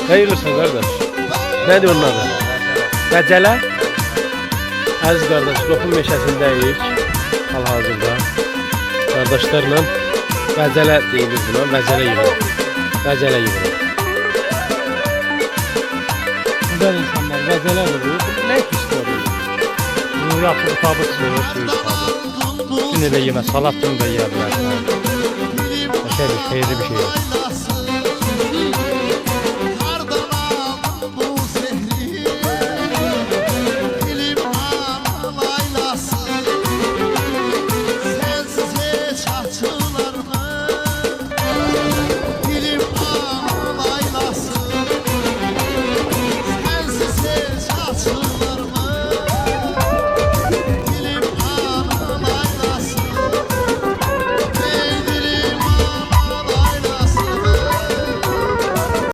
Ne yürürsən qardaş? Nədir onun adı? Vəcələ. Əziz qardaş, Qopun meşəsindəyik hal-hazırda. Qardaşlarla vəcələ deyilir buna, vəcələ yığılır. Vəcələ yığılır. Güzel insanlar vəcələ yığılır. Nə istiyorlar? Bu yaxşı bu tabut seviyor, şey tabut. Bütün elə yemə, salat kimi də yeyə bilərsən. Şey, xeyirli bir şey yox.